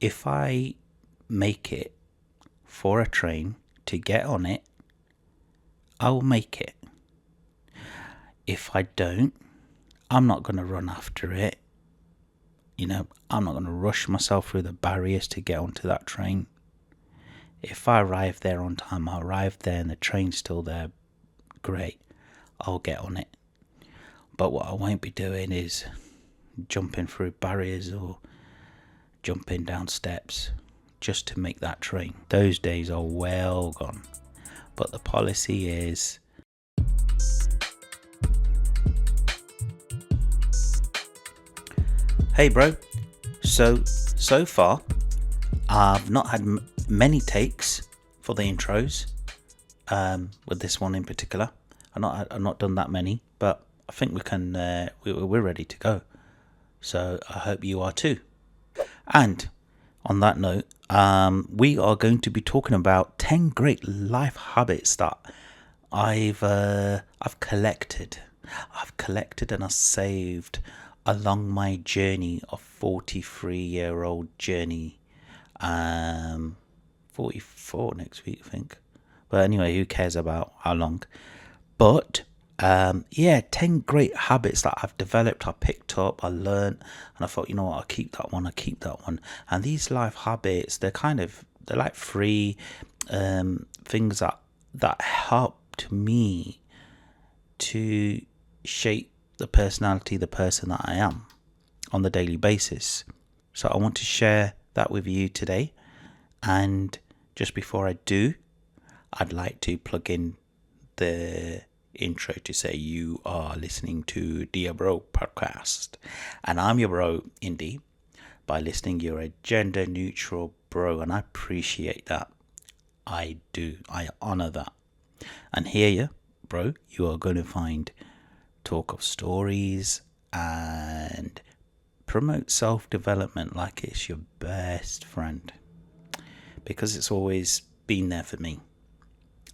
if I make it for a train to get on it, I will make it. If I don't, I'm not going to run after it. I'm not going to rush myself through the barriers to get onto that train. If I arrive there on time, I arrive there and the train's still there, great, I'll get on it. But what I won't be doing is jumping through barriers or jumping down steps just to make that train. Those days are well gone. But the policy is, hey bro, so far I've not had many takes for the intros, with this one in particular. I've not done that many, but I think we're ready to go. So I hope you are too. And on that note, we are going to be talking about 10 great life habits that I've collected and I've saved along my journey of 43-year-old journey. 44 next week, I think. But anyway, who cares about how long? But 10 great habits that I've developed, I picked up, I learned, and I thought, you know what, I'll keep that one. And these life habits, they're like free things that helped me to shape the person that I am on the daily basis. So I want to share that with you today. And just before I do, I'd like to plug in the intro to say you are listening to Dear Bro podcast, and I'm your bro Inde. By listening, you're a gender neutral bro, and I appreciate that. I do. I honor that. And here, bro, you are going to find talk of stories and promote self-development like it's your best friend, because it's always been there for me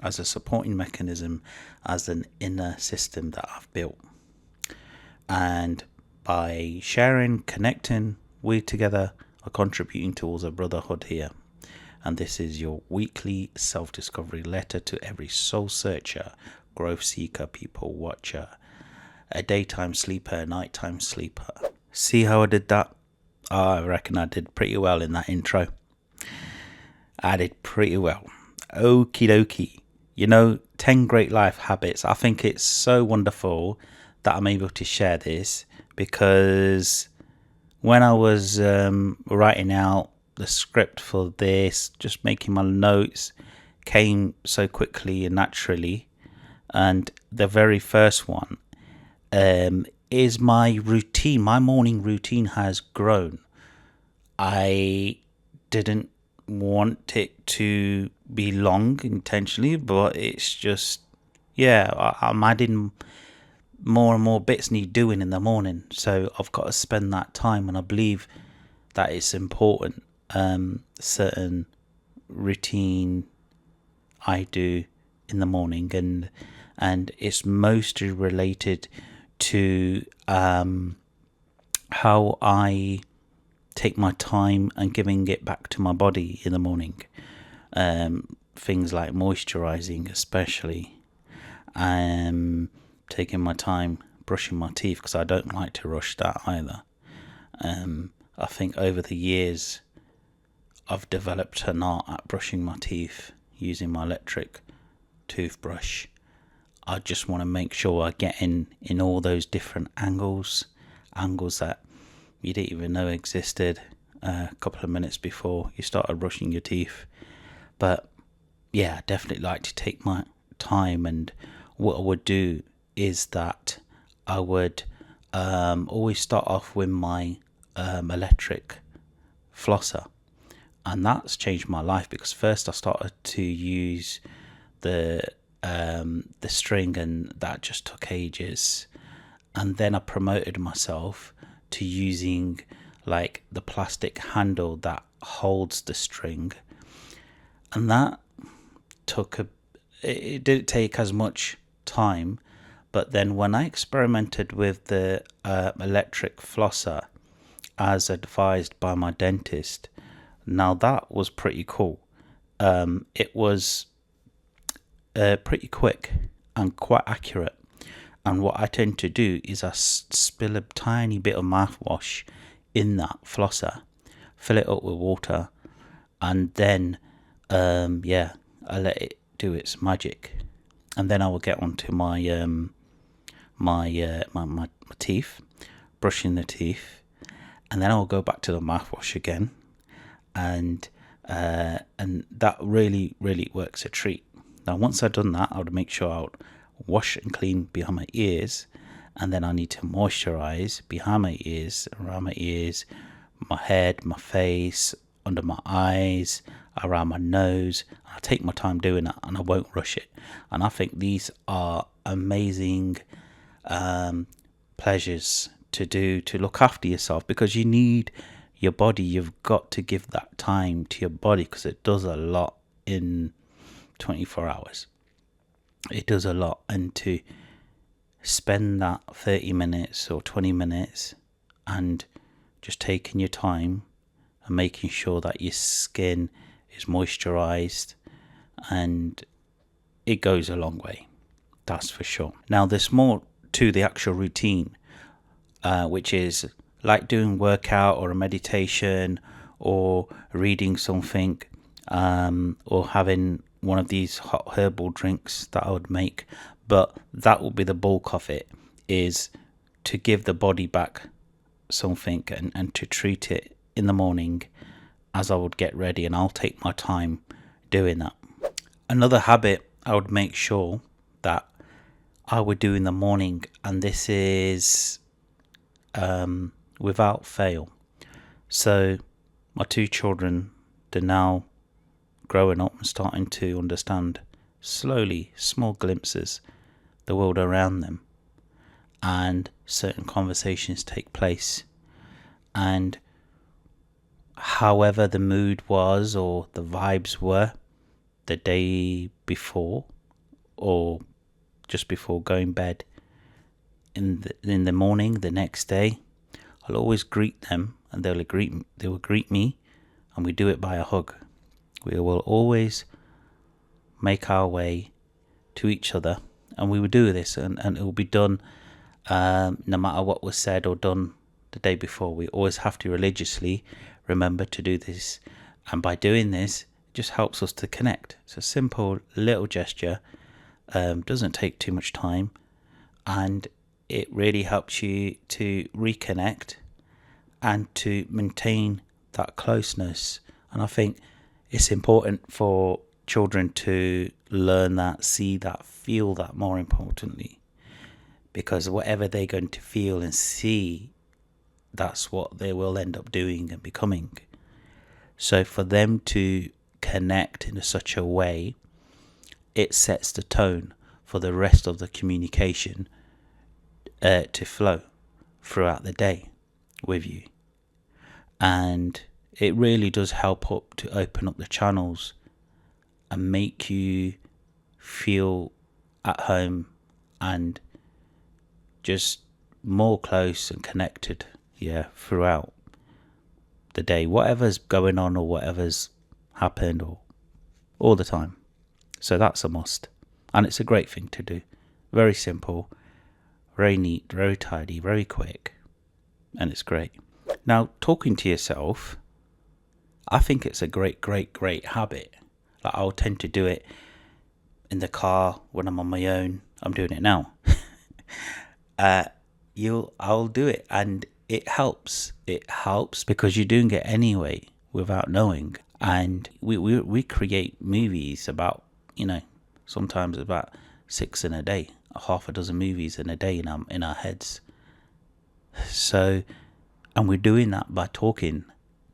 as a supporting mechanism, as an inner system that I've built. And by sharing, connecting, we together are contributing towards a brotherhood here. And this is your weekly self-discovery letter to every soul searcher, growth seeker, people watcher, a daytime sleeper, a nighttime sleeper. See how I did that? I reckon I did pretty well in that intro. I did pretty well. Okie dokie. 10 great life habits. I think it's so wonderful that I'm able to share this, because when I was writing out the script for this, just making my notes came so quickly and naturally. And the very first one is my routine. My morning routine has grown. I didn't want it to be long intentionally, but it's just, I'm adding more and more bits need doing in the morning, so I've got to spend that time, and I believe that it's important. Certain routine I do in the morning, and it's mostly related to how I take my time and giving it back to my body in the morning. Things like moisturizing, especially, taking my time brushing my teeth, because I don't like to rush that either. I think over the years I've developed an art at brushing my teeth using my electric toothbrush. I just want to make sure I get in all those different angles that you didn't even know existed a couple of minutes before you started brushing your teeth. But yeah, I definitely like to take my time, and what I would do is that I would always start off with my electric flosser, and that's changed my life, because first I started to use the string, and that just took ages, and then I promoted myself to using like the plastic handle that holds the string, and that it didn't take as much time. But then when I experimented with the electric flosser as advised by my dentist, Now that was pretty cool. It was pretty quick and quite accurate. And what I tend to do is I spill a tiny bit of mouthwash in that flosser, fill it up with water, and then I let it do its magic. And then I will get onto my teeth, brushing the teeth, and then I'll go back to the mouthwash again, and that really works a treat. Now once I've done that, I would make sure I would wash and clean behind my ears, and then I need to moisturize behind my ears, around my ears, my head, my face, under my eyes, around my nose. I take my time doing that, and I won't rush it. And I think these are amazing pleasures to do, to look after yourself, because you need your body. You've got to give that time to your body, because it does a lot in 24 hours. It does a lot. And to spend that 30 minutes or 20 minutes and just taking your time and making sure that your skin is moisturized, and it goes a long way, that's for sure. Now there's more to the actual routine, which is like doing workout or a meditation or reading something, or having one of these hot herbal drinks that I would make. But that will be the bulk of it, is to give the body back something, and to treat it in the morning as I would get ready, and I'll take my time doing that. Another habit I would make sure that I would do in the morning, and this is without fail. So my two children, they're now growing up and starting to understand slowly, small glimpses, the world around them, and certain conversations take place, and however the mood was or the vibes were the day before, or just before going bed, in the morning the next day, I'll always greet them, and they will greet me, and we do it by a hug. We will always make our way to each other, and we will do this, and it will be done no matter what was said or done the day before. We always have to religiously remember to do this, and by doing this, it just helps us to connect. It's a simple little gesture, doesn't take too much time, and it really helps you to reconnect and to maintain that closeness. And I think it's important for children to learn that, see that, feel that, more importantly, because whatever they're going to feel and see, that's what they will end up doing and becoming. So for them to connect in such a way, it sets the tone for the rest of the communication to flow throughout the day with you. And it really does help up to open up the channels and make you feel at home and just more close and connected, throughout the day, whatever's going on or whatever's happened, or all the time. So that's a must, and it's a great thing to do. Very simple, very neat, very tidy, very quick, and it's great. Now, talking to yourself, I think it's a great habit. Like, I'll tend to do it in the car when I'm on my own. I'm doing it now. I'll do it, and it helps. It helps because you're doing it anyway without knowing. And we create movies about, sometimes about 6 in a day, half a dozen movies in a day in our heads. So, and we're doing that by talking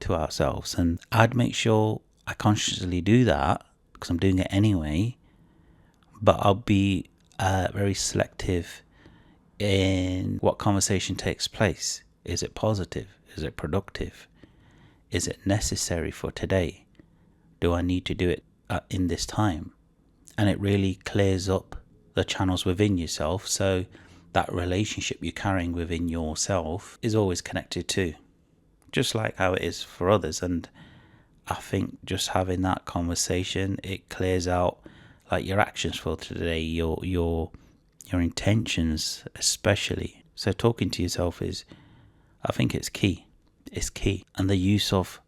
to ourselves. And I'd make sure I consciously do that, because I'm doing it anyway. But I'll be very selective in what conversation takes place. Is it positive? Is it productive? Is it necessary for today? Do I need to do it in this time? And it really clears up the channels within yourself, so that relationship you're carrying within yourself is always connected to, just like how it is for others. And I think just having that conversation, it clears out like your actions for today, your intentions especially. So talking to yourself is, I think it's key. It's key. And the use of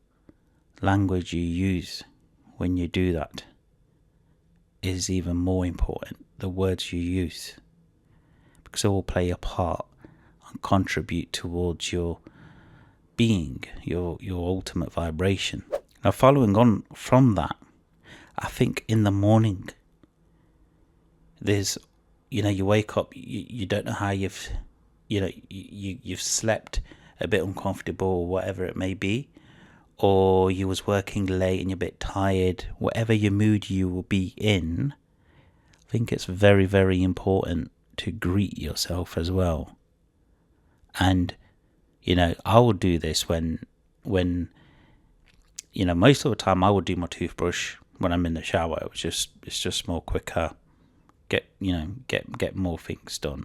language you use when you do that is even more important. The words you use, because it will play a part and contribute towards your being, your ultimate vibration. Now, following on from that, I think in the morning, there's, you wake up, you don't know how you've slept a bit uncomfortable or whatever it may be, or you was working late and you're a bit tired, whatever your mood you will be in, I think it's very, very important to greet yourself as well. And, I will do this when most of the time I would do my toothbrush when I'm in the shower. It's just more quicker, get more things done.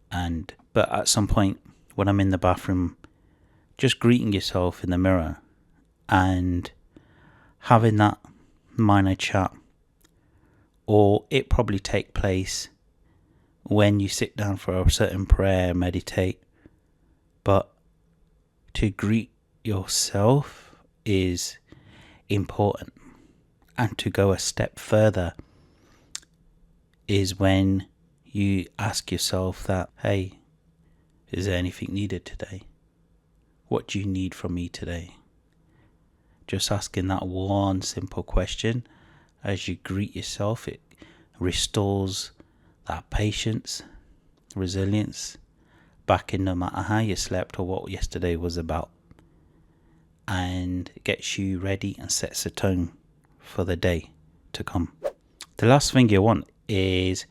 But at some point when I'm in the bathroom, just greeting yourself in the mirror and having that minor chat, or it probably take place when you sit down for a certain prayer, meditate. But to greet yourself is important. And to go a step further is when you ask yourself that, hey, is there anything needed today? What do you need from me today? Just asking that one simple question as you greet yourself, it restores that patience, resilience back in, no matter how you slept or what yesterday was about, and gets you ready and sets the tone for the day to come. The last thing you want is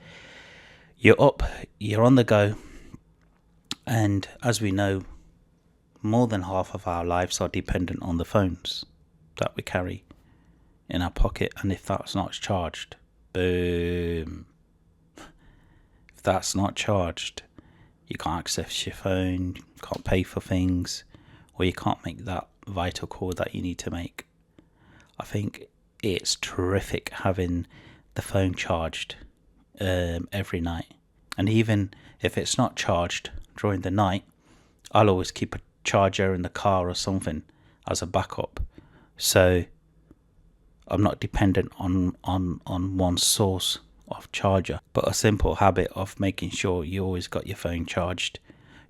you're up, you're on the go, and as we know, more than half of our lives are dependent on the phones that we carry in our pocket. And if that's not charged, boom. If that's not charged, you can't access your phone, you can't pay for things, or you can't make that vital call that you need to make. I think it's terrific having the phone charged every night. And even if it's not charged during the night, I'll always keep a charger in the car or something as a backup, so I'm not dependent on one source of charger. But a simple habit of making sure you always got your phone charged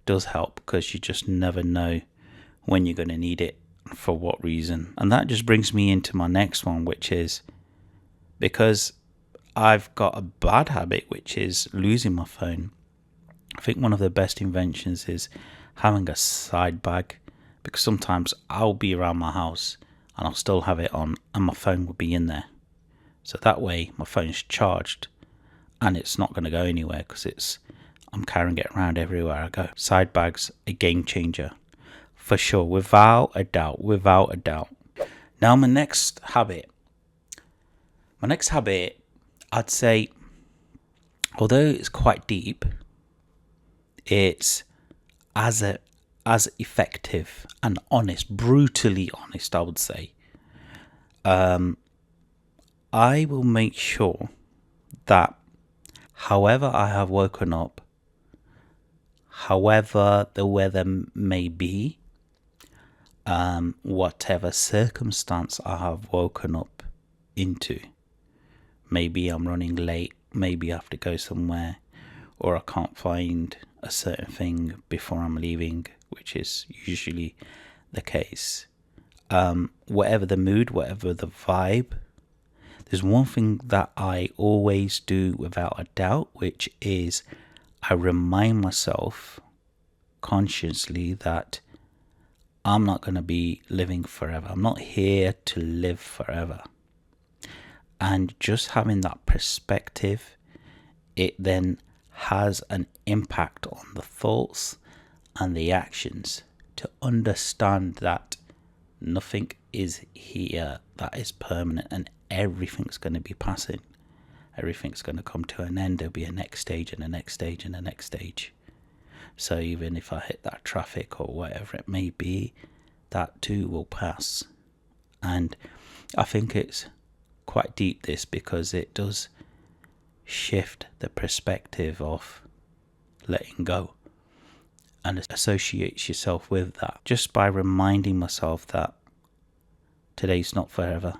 does help, because you just never know when you're going to need it, for what reason. And that just brings me into my next one, which is, because I've got a bad habit, which is losing my phone, I think one of the best inventions is having a side bag, because sometimes I'll be around my house and I'll still have it on and my phone will be in there. So that way my phone's charged and it's not going to go anywhere, because I'm carrying it around everywhere I go. Side bags, a game changer for sure, without a doubt. Now my next habit, I'd say, although it's quite deep, it's as effective and honest, brutally honest, I would say. I will make sure that however I have woken up, however the weather may be, whatever circumstance I have woken up into, maybe I'm running late, maybe I have to go somewhere, or I can't find a certain thing before I'm leaving, which is usually the case. Whatever the mood, whatever the vibe, there's one thing that I always do without a doubt, which is I remind myself consciously that I'm not going to be living forever. I'm not here to live forever. And just having that perspective, it then has an impact on the thoughts and the actions, to understand that nothing is here that is permanent, and everything's going to be passing. Everything's going to come to an end. There'll be a next stage and a next stage and a next stage. So even if I hit that traffic or whatever it may be, that too will pass. And I think it's quite deep, this, because it does shift the perspective of letting go and associates yourself with that, just by reminding myself that today's not forever,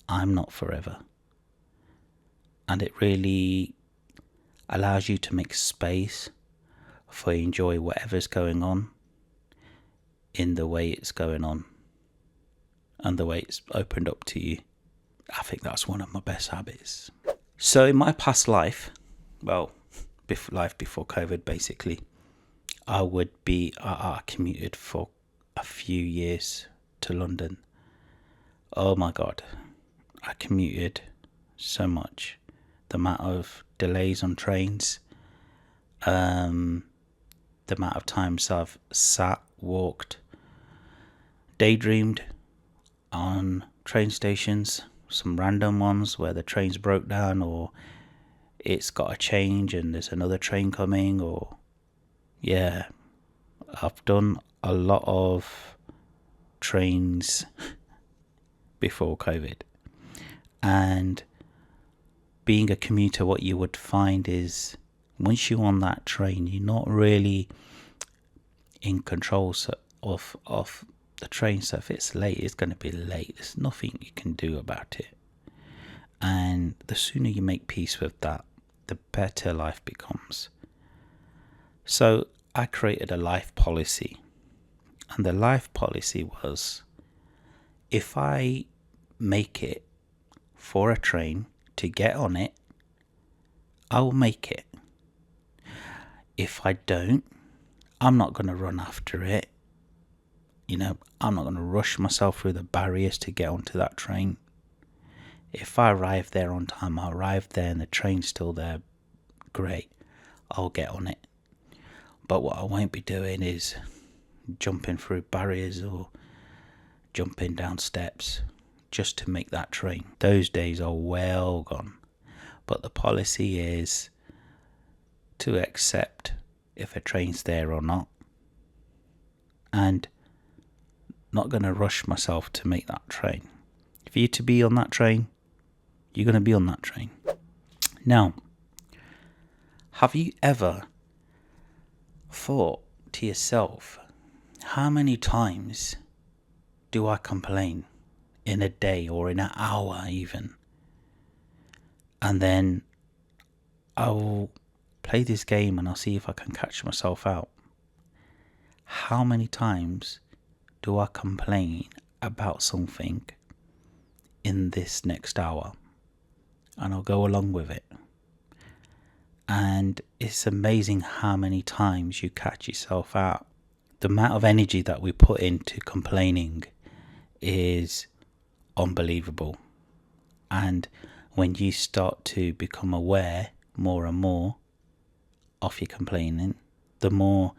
I'm not forever. And it really allows you to make space for enjoy whatever's going on in the way it's going on and the way it's opened up to you. I think that's one of my best habits. So in my past life, well, life before COVID, basically, I commuted for a few years to London. Oh my God, I commuted so much. The amount of delays on trains, the amount of times I've sat, walked, daydreamed on train stations, some random ones where the trains broke down, or it's got a change and there's another train coming, or yeah, I've done a lot of trains before COVID. And being a commuter, what you would find is once you're on that train, you're not really in control of the train. So if it's late, it's going to be late. There's nothing you can do about it. And the sooner you make peace with that, the better life becomes. So I created a life policy. And the life policy was, if I make it for a train to get on it, I will make it. If I don't, I'm not going to run after it. I'm not going to rush myself through the barriers to get onto that train. If I arrive there on time, I arrive there and the train's still there, great, I'll get on it. But what I won't be doing is jumping through barriers or jumping down steps just to make that train. Those days are well gone. But the policy is to accept if a train's there or not, and not going to rush myself to make that train. For you to be on that train, you're going to be on that train. Now, have you ever thought to yourself, how many times do I complain in a day or in an hour even? And then I'll play this game and I'll see if I can catch myself out. How many times do I complain about something in this next hour? And I'll go along with it. And it's amazing how many times you catch yourself out. The amount of energy that we put into complaining is unbelievable. And when you start to become aware more and more of your complaining, the more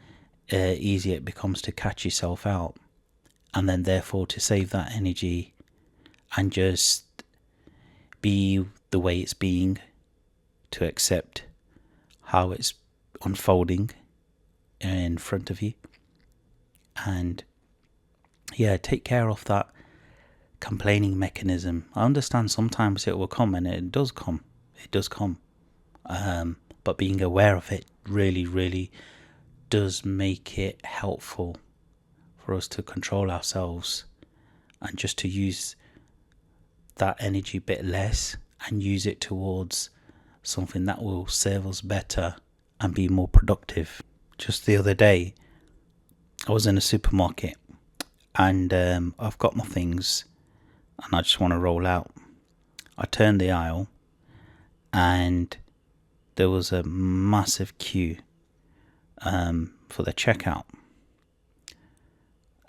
easier it becomes to catch yourself out, and then therefore to save that energy and just be the way it's being, to accept how it's unfolding in front of you, and take care of that complaining mechanism. I understand sometimes it will come, and it does come, but being aware of it really does make it helpful for us to control ourselves and just to use that energy a bit less and use it towards something that will serve us better and be more productive. Just the other day, I was in a supermarket and I've got my things and I just want to roll out. I turned the aisle and there was a massive queue for the checkout.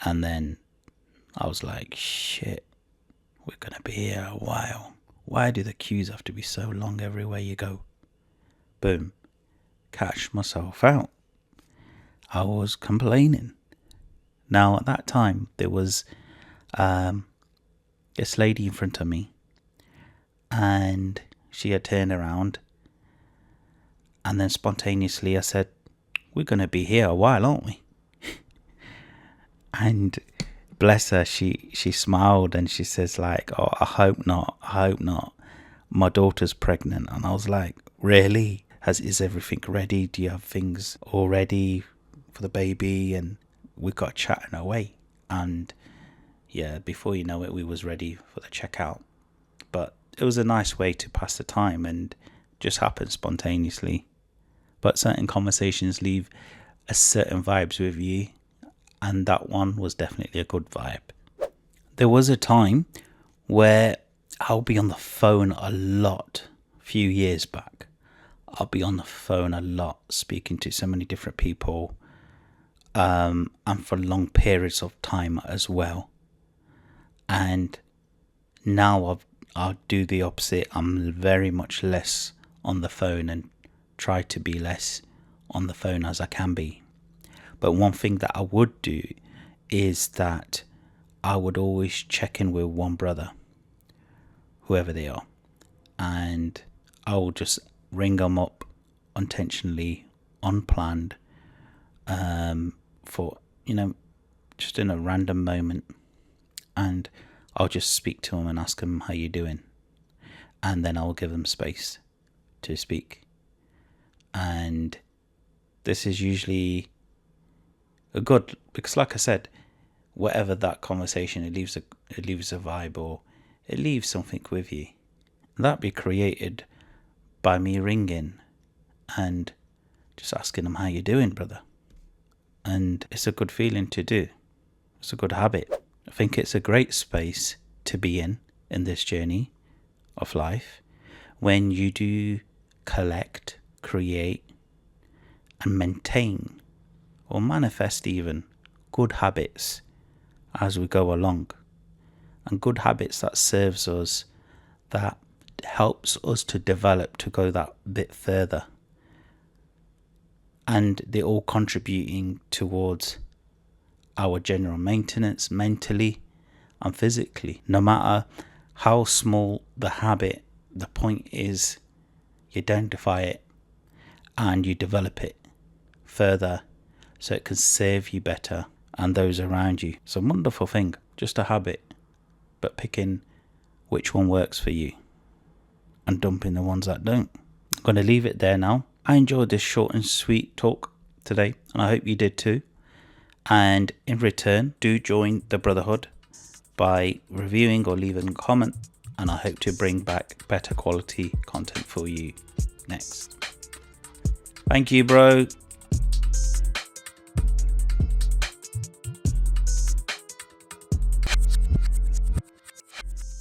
And then I was like, shit, we're going to be here a while. Why do the queues have to be so long everywhere you go? Boom. Catch myself out. I was complaining. Now, at that time, there was this lady in front of me, and she had turned around, and then spontaneously I said, we're going to be here a while, aren't we? And bless her, she smiled and she says like, oh, I hope not, my daughter's pregnant. And I was like, really? Is everything ready? Do you have things all ready for the baby? And we got chatting away, and yeah, before you know it, we was ready for the checkout. But it was a nice way to pass the time and just happened spontaneously. But certain conversations leave a certain vibes with you, and that one was definitely a good vibe. There was a time where I'll be on the phone a lot. A few years back, I'll be on the phone a lot, speaking to so many different people, and for long periods of time as well. And now I'll do the opposite. I'm very much less on the phone and try to be less on the phone as I can be. But one thing that I would do is that I would always check in with one brother, whoever they are, and I will just ring them up intentionally, unplanned, for, just in a random moment, and I'll just speak to them and ask them how you doing, and then I'll give them space to speak. And this is usually a good, because like I said, whatever that conversation, it leaves a vibe, or it leaves something with you. That be created by me ringing and just asking them how you doing, brother. And it's a good feeling to do. It's a good habit. I think it's a great space to be in this journey of life, when you do collect, create, and maintain, or manifest even, good habits as we go along. And good habits that serves us, that helps us to develop, to go that bit further. And they're all contributing towards our general maintenance, mentally and physically. No matter how small the habit, the point is you identify it and you develop it further so it can serve you better and those around you. It's a wonderful thing, just a habit, but picking which one works for you and dumping the ones that don't. I'm going to leave it there now. I enjoyed this short and sweet talk today, and I hope you did too. And in return, do join the Brotherhood by reviewing or leaving a comment, and I hope to bring back better quality content for you next. Thank you, bro.